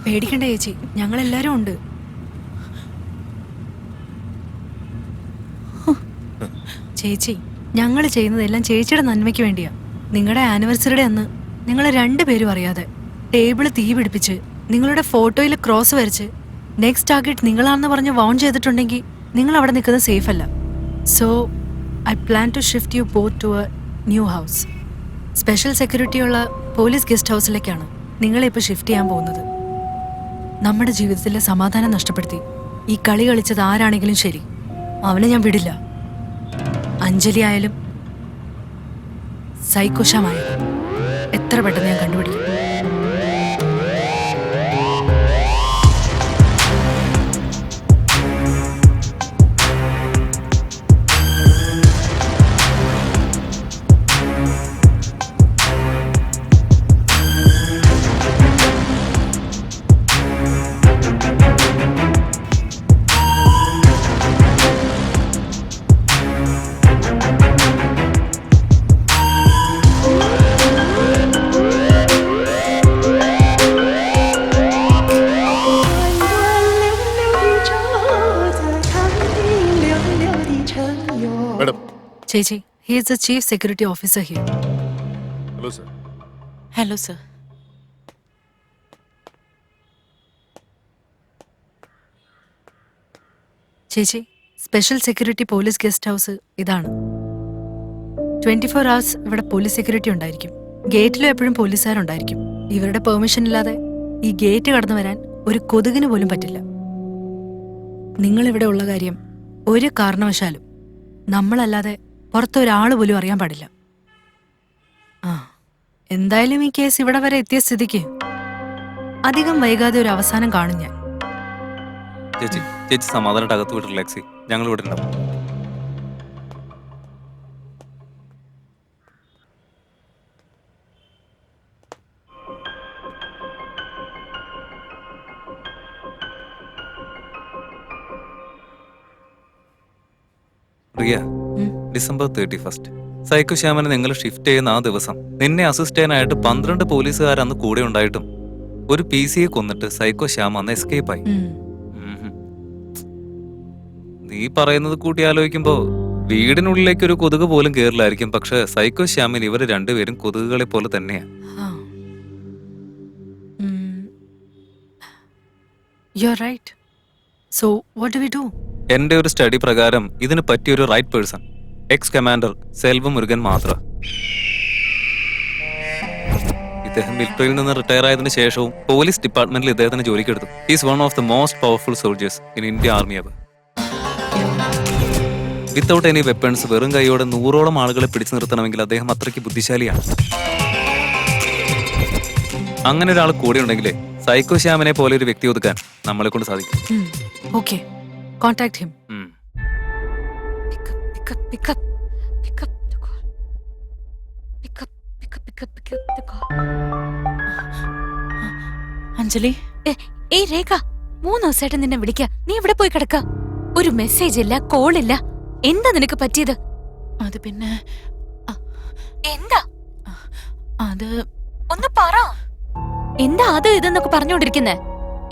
പേടിക്കണ്ട ചേച്ചി, ഞങ്ങളെല്ലാരും ഉണ്ട്. ചേച്ചി, ഞങ്ങൾ ചെയ്യുന്നതെല്ലാം ചേച്ചിയുടെ നന്മയ്ക്ക് വേണ്ടിയാ. നിങ്ങളുടെ ആനിവേഴ്സറിയുടെ അന്ന് നിങ്ങൾ രണ്ടുപേരും അറിയാതെ ടേബിള് തീ പിടിപ്പിച്ച് നിങ്ങളുടെ ഫോട്ടോയിൽ ക്രോസ് വരച്ച് നെക്സ്റ്റ് ടാർഗറ്റ് നിങ്ങളാണെന്ന് പറഞ്ഞ് വോൺ ചെയ്തിട്ടുണ്ടെങ്കിൽ നിങ്ങൾ അവിടെ നിൽക്കുന്നത് സേഫ് അല്ല. So I plan to shift you both to a new house. Special സെക്യൂരിറ്റിയുള്ള പോലീസ് ഗസ്റ്റ് ഹൗസിലേക്കാണ് നിങ്ങളെ ഇപ്പോൾ ഷിഫ്റ്റ് ചെയ്യാൻ പോകുന്നത്. നമ്മുടെ ജീവിതത്തിലെ സമാധാനം നഷ്ടപ്പെടുത്തി ഈ കളി കളിച്ചത് ആരാണെങ്കിലും ശരി, അവനെ ഞാൻ വിടില്ല. അഞ്ജലി ആയാലും സൈക്കോശമായാലും എത്ര പെട്ടെന്ന് ഞാൻ കണ്ടുപിടിക്കും. ചേച്ചി, he is the chief security officer here. Hello, sir. Hello, sir. ചേച്ചി, special security police guest house ഇതാണ്. 24 hours ഇവിടെ പോലീസ് സെക്യൂരിറ്റി ഉണ്ടായിരിക്കും. ഗേറ്റിലും എപ്പോഴും പോലീസുകാരുണ്ടായിരിക്കും. ഇവരുടെ പെർമിഷൻ ഇല്ലാതെ ഈ ഗേറ്റ് കടന്നു വരാൻ ഒരു കൊതുകിന് പോലും പറ്റില്ല. നിങ്ങൾ ഇവിടെ ഉള്ള കാര്യം ഒരു കാരണവശാലും നമ്മളല്ലാതെ പുറത്തൊരാൾ പോലും അറിയാൻ പാടില്ല. എന്തായാലും ഈ കേസ് ഇവിടെ വരെ എത്തിയ സ്ഥിതിക്ക് അധികം വൈകാതെ ഒരു അവസാനം കാണും ഞാൻ. ചേച്ചി ചേച്ചി സമാധാനമായിട്ട് അകത്ത് വിട്ട് റിലാക്സ് ചെയ്യും. ഞങ്ങൾ ഇവിടെ ഉണ്ടാവും. പ്രിയ, December 31st സൈക്കോ ശ്യാമനെ നിങ്ങൾ ഷിഫ്റ്റ് ചെയ്യുന്ന ആ ദിവസം നിന്നെ അസിസ്റ്റ് ചെയ്യാനായിട്ട് 12 പോലീസുകാർ അന്ന് കൂടെ ഉണ്ടായിട്ടും ഒരു PCയെ കൊന്നിട്ട് സൈക്കോ ശ്യാമ അന്ന് എസ്കേപ്പ് ആയി. നീ പറയുന്നത് കൂട്ടി ആലോചിക്കുമ്പോ വീടിനുള്ളിലേക്ക് ഒരു കൊതുക് പോലും കേറില്ലായിരിക്കും. പക്ഷെ സൈക്കോ ശ്യാമിൽ ഇവര് രണ്ടുപേരും കൊതുകുകളെ പോലെ തന്നെയാ. You're right. So what do we do? എന്റെ ഒരു സ്റ്റഡി പ്രകാരം ഇതിന് പറ്റിയൊരു right person ex commander Selva Murugan മാത്രം. ഇദ്ദേഹം മിലിറ്ററിയിൽ നിന്ന് റിട്ടയർ ആയതിനു ശേഷവും പോലീസ് ഡിപ്പാർട്ട്മെന്റിൽ ഇദ്ദേഹത്തിന് ജോലിക്കെടുത്തു. Is one of the most powerful soldiers in India army അവർ. വിത്തൗട്ട് എനി വെപ്പൺസ് വെറും കൈയോടെ 100ഓളം ആളുകളെ പിടിച്ചു നിർത്തണമെങ്കിൽ അദ്ദേഹം അത്രയ്ക്ക് ബുദ്ധിശാലിയാണ്. അങ്ങനെ ഒരാൾ കൂടെ ഉണ്ടെങ്കിലേ സൈക്കോ ശ്യാമിനെ പോലെ ഒരു വ്യക്തി ഒതുക്കാൻ നമ്മളെ കൊണ്ട് സാധിക്കും. Okay, contact him. Pick up the call. Pick up the call. Anjali, ഏയ് രേഖ, 3 ദിവസമായിട്ട് നിന്നെ വിളിക്ക. നീ ഇവിടെ പോയി കിടക്ക. ഒരു മെസ്സേജ് ഇല്ല, കോൾ ഇല്ല. എന്താ നിനക്ക് പറ്റിയത്? അത് പിന്നെ എന്താ അത് ഒന്ന് പറ. എന്താ അത് ഇതെന്നൊക്കെ പറഞ്ഞോണ്ടിരിക്കുന്നെ?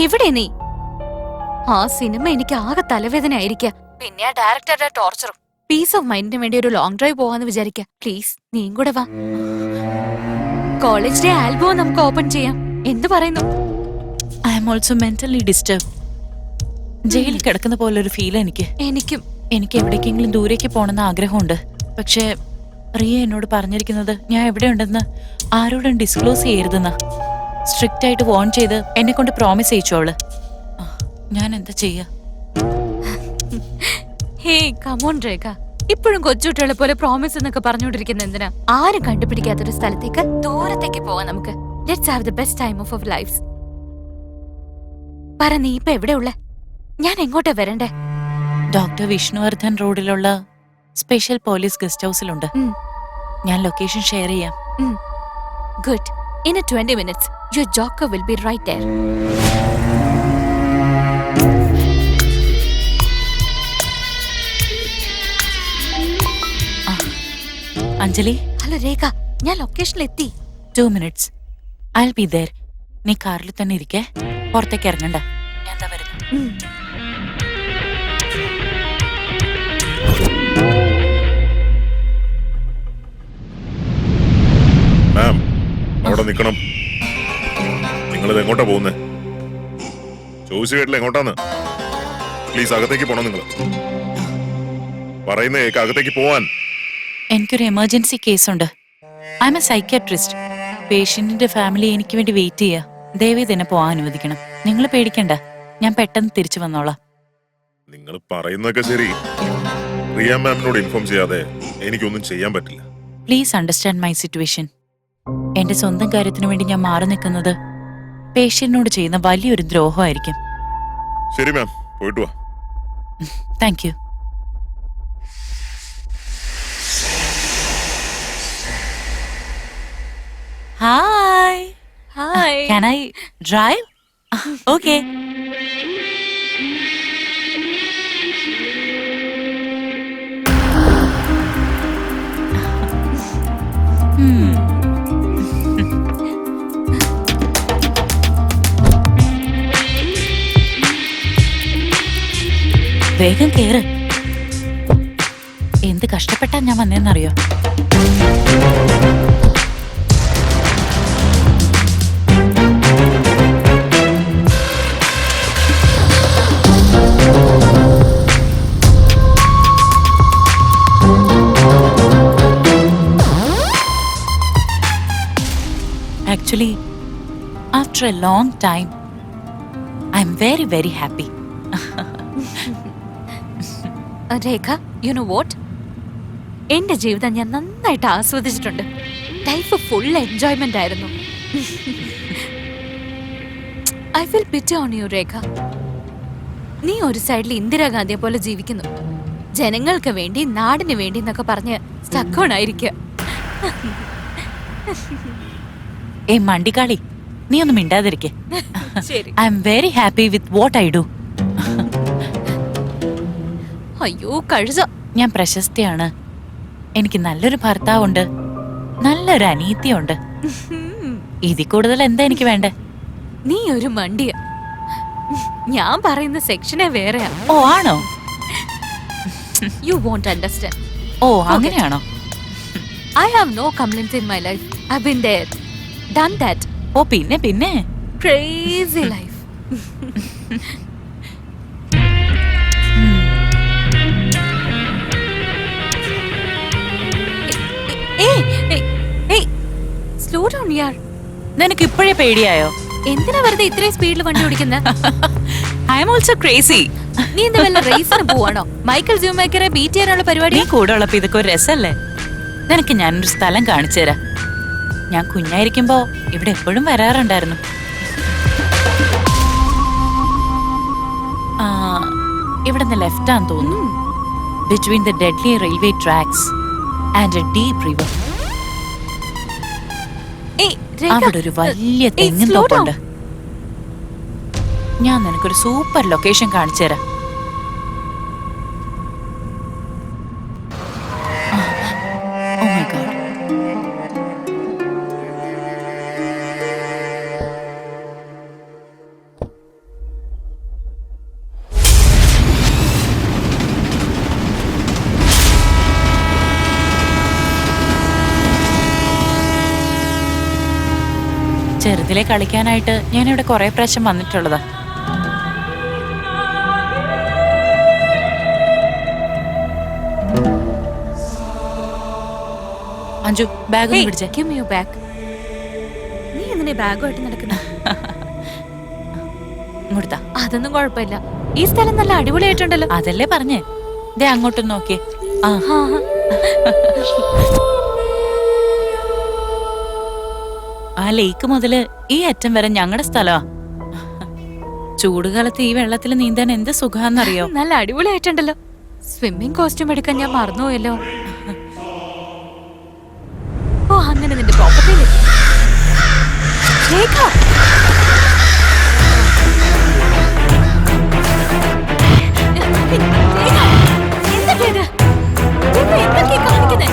എവിടെ നീ? ആ സിനിമ എനിക്ക് ആകെ തലവേദന ആയിരിക്ക. പിന്നെ ആ ഡയറക്ടറുടെ ടോർച്ചറും. പീസ് ഓഫ് മൈൻഡിന് വേണ്ടി ഒരു ലോങ് ഡ്രൈവ് പോവാന്ന് വിചാരിക്ക. പ്ലീസ് നീയും കൂടെ വാ. കോളേജ് ഡേ ആൽബം നമുക്ക് ഓപ്പൺ ചെയ്യാം. എന്ത് പറയുന്നു? I am also mentally disturb. ജയിലിൽ കിടക്കുന്ന പോലെ ഒരു ഫീൽ എനിക്കും എവിടേക്കെങ്കിലും ദൂരേക്ക് പോകണമെന്ന് ആഗ്രഹമുണ്ട്. പക്ഷേ റിയ എന്നോട് പറഞ്ഞിരിക്കുന്നത് ഞാൻ എവിടെയുണ്ടെന്ന് ആരോടും ഡിസ്ക്ലോസ് ചെയ്യരുതെന്ന്. സ്ട്രിക്റ്റ് ആയിട്ട് വോൺ ചെയ്ത് എന്നെ കൊണ്ട് പ്രോമിസ് ചെയ്യിച്ചു അവള്. ഞാൻ എന്താ ചെയ്യാ? ഹേ കമോൺ രേഖ, ഇപ്പോഴും കൊച്ചുകുട്ടികളെ പോലെ പ്രോമിസ് എന്നൊക്കെ പറഞ്ഞോണ്ടിരിക്കുന്ന എന്തിനാ? ആരും കണ്ടുപിടിക്കാത്തൊരു സ്ഥലത്തേക്ക് ദൂരത്തേക്ക് പോവാം നമുക്ക്. Let's have the best time of our lifes. പറ, നീ ഇപ്പൊ എവിടെയുള്ള? ഞാൻ എങ്ങോട്ടാ വരണ്ടേ? ഡോക്ടർ വിഷ്ണുവർദ്ധൻ റോഡിലുള്ള സ്പെഷ്യൽ പോലീസ് ഗസ്റ്റ് ഹൗസിലുണ്ട്. ഞാൻ ലൊക്കേഷൻ ഷെയർ ചെയ്യാം. Good. In 20 minutes, your joker will be right there. Anjali, hello Rekha, ഞാൻ ലൊക്കേഷനിൽ എത്തി. 2 minutes. I'll be there. നീ കാറിൽ തന്നെ ഇരിക്കേ, പുറത്തേക്ക് ഇറങ്ങണ്ട. ഞാൻ ദാ വരുന്നു. മാം, അവിടെ നിൽക്കണം. നിങ്ങളിത് എങ്ങോട്ടാ പോകുന്നേ? ചോദിച്ചു കേട്ടില്ല എങ്ങോട്ടാന്ന്. പ്ലീസ് അകത്തേക്ക് പോണം. നിങ്ങൾ പറയുന്നേ അകത്തേക്ക് പോവാൻ. എനിക്കൊരു എമർജൻസി കേസുണ്ട്. I am a psychiatrist. പേഷ്യന്റിന്റെ ഫാമിലി എനിക്ക് വേണ്ടി വെയിറ്റ് ചെയ്യാ. ദയവേ തന്നെ പോവാൻ അനുവദിക്കണം. നിങ്ങൾ പേടിക്കണ്ട, ഞാൻ പെട്ടെന്ന് തിരിച്ചു വന്നോളാം. നിങ്ങൾ പറയുന്നതൊക്കെ ശരി. റിയ മാമിനോട് ഇൻഫോം ചെയ്യാതെ എനിക്കൊന്നും ചെയ്യാൻ പറ്റില്ല. Please understand my situation. എന്റെ സ്വന്തം കാര്യത്തിനു വേണ്ടി ഞാൻ മാറി നിൽക്കുന്നത് പേഷ്യന്റിനോട് ചെയ്യുന്ന വലിയൊരു ദ്രോഹമായിരിക്കും. ശരി മാം, പോയിട്ട് വാ. Thank you. Hi. Hi. Can I drive? Okay. വേഗം കേറ്. എന്ത് കഷ്ടപ്പെട്ടാ ഞാൻ വന്നേന്നറിയോ? Actually, after a long time, I'm very, very happy. Rekha, you know what, എന്റെ ജീവിതം ഞാൻ നന്നായിട്ട് ആസ്വദിച്ചിട്ടുണ്ട്. ലൈഫ് ഫുൾ എൻജോയ്മെന്റ് ആയിരുന്നു. I feel pity on you Rekha. നീ ഒരു സൈഡിൽ ഇന്ദിരാഗാന്ധിയെ പോലെ ജീവിക്കുന്നു. ജനങ്ങൾക്ക് വേണ്ടി, നാടിന് വേണ്ടി എന്നൊക്കെ പറഞ്ഞ് സ്റ്റക്കോൺ ആയിരിക്കുക. ഏയ് മണ്ടിക്കാളി, നീ ഒന്നും മിണ്ടാതിരിക്കെ. ശരി. I am very happy with what I do. അയ്യോ കഴുത. ഞാൻ പ്രശസ്തിയാണ്. എനിക്ക് നല്ലൊരു ഭർത്താവുണ്ട്, നല്ലൊരു അനീതിയുണ്ട്. ഇതിൽ കൂടുതൽ എന്താ എനിക്ക് വേണ്ടേ? നീ ഒരു മണ്ടിയ. ഞാൻ പറയുന്ന സെക്ഷനെ വേറെയാ. ഓ ആണോ? You want understand. ഓ അങ്ങനെയാണോ? I have no complaints in my life. I've been there, done that. ഓ പിന്നെ പിന്നെ Crazy life. Hey, slow down yaar. നിനക്ക് ഇപ്പോഴേ പേടിയായോ? എന്തിനാ വെറുതെ ഇത്രയും സ്പീഡിൽ വണ്ടി ഓടിക്കുന്നത്? I am also crazy. നീ എന്താ വല്ല റേസിന് പോവാണോ? മൈക്കൽ ജൂമേക്കറെ ബീറ്റ് ചെയ്യാനുള്ള പരിപാടി? നീ കൂടെ ഉള്ളപ്പോ ഇതൊക്കെ ഒരു രസല്ലേ? നിനക്ക് ഞാനൊരു സ്ഥലം കാണിച്ചു തരാം. ഞാൻ കുഞ്ഞായിരിക്കുമ്പോ ഇവിടെ എപ്പോഴും വരാറുണ്ടായിരുന്നു. ഇവിടുന്ന് ലെഫ്റ്റ് ആണെന്ന് തോന്നുന്നു. Between the deadly railway tracks and A deep river. അവിടെ ഒരു വലിയ തെങ്ങിൻ തോപ്പുണ്ട്. ഞാൻ നിനക്കൊരു സൂപ്പർ ലൊക്കേഷൻ കാണിച്ചു തരാം. Oh my God. ചെറുതിലെ കളിക്കാനായിട്ട് ഞാൻ ഇവിടെ കുറെ പ്രാവശ്യം വന്നിട്ടുള്ളതാ. അഞ്ജു ബാഗ് ഒന്ന് പിടിച്ചേ. Give me your bag. നീ എന്തിനാ ബാഗുമായിട്ട് നടക്കുന്നത്? ഇങ്ങോട്ടാ. അതൊന്നും കുഴപ്പമില്ല. ഈ സ്ഥലം നല്ല അടിപൊളിയായിട്ടുണ്ടല്ലോ. അതല്ലേ പറഞ്ഞേ. ദേ അങ്ങോട്ടൊന്ന് നോക്കിയേ. ആ ലേക്ക് മുതല് ഈ അറ്റം വരെ ഞങ്ങളുടെ സ്ഥലമാ. ചൂടുകാലത്ത് ഈ വെള്ളത്തിൽ നീന്താൻ എന്ത് സുഖാന്നറിയോ? നല്ല അടിപൊളിയായിട്ടുണ്ടല്ലോ. സ്വിമ്മിംഗ് കോസ്റ്റ്യൂം എടുക്കാൻ ഞാൻ മറന്നുപോയല്ലോ. ഓ അങ്ങനെ നിന്റെ പ്രോപ്പർട്ടിയിലേക്ക് കാണിക്കുന്നേ?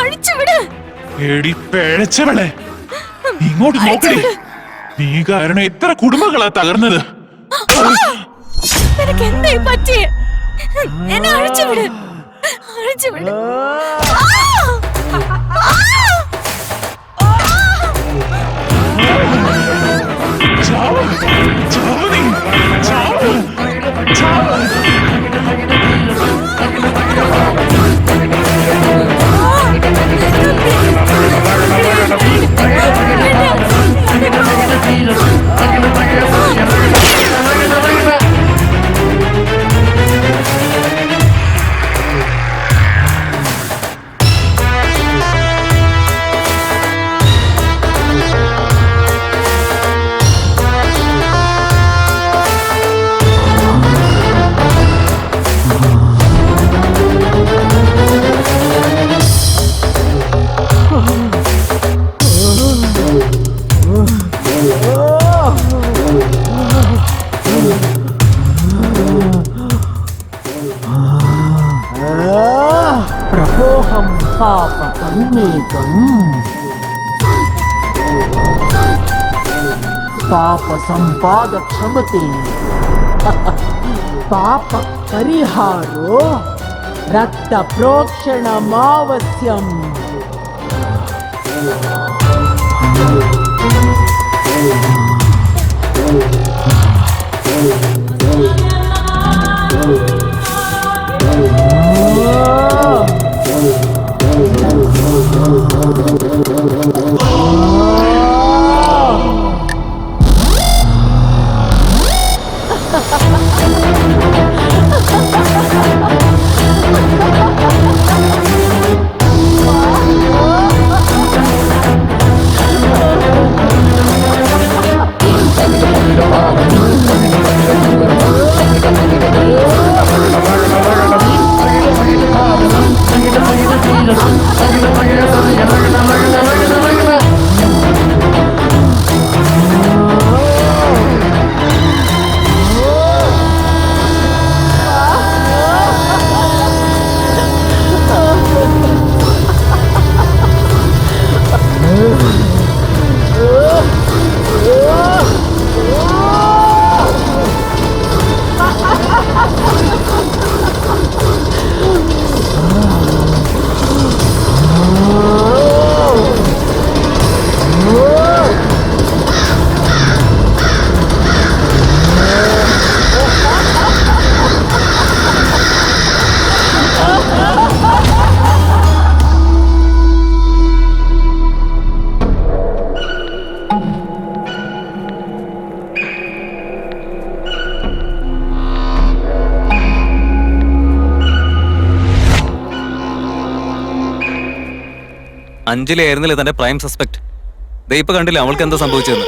അഴിച്ചുവിട്. എടി പിഴച്ചവളെ, ഇങ്ങോട്ട് നോക്കടി. നീ കാരണം എത്ര കുടുംബങ്ങളാ തകർന്നത്. നിനക്ക് എന്തായി പറ്റിയേ? എന്നെ അഴിച്ചുവിട്. അഴിച്ചുവിട്. ചാവ്, ചാവ് നീ, ചാവ്, ചാവ്. प्रपोहं पापकर्मेकम् पापसम्पादक्षमते पापपरिहारो रक्तप्रोक्षणमावश्यम्। അഞ്ജലി ആയിരുന്നില്ല തന്റെ പ്രൈം സസ്പെക്ട്. ദേ ഇപ്പൊ കണ്ടില്ല അവൾക്ക് എന്താ സംഭവിച്ചതെന്ന്.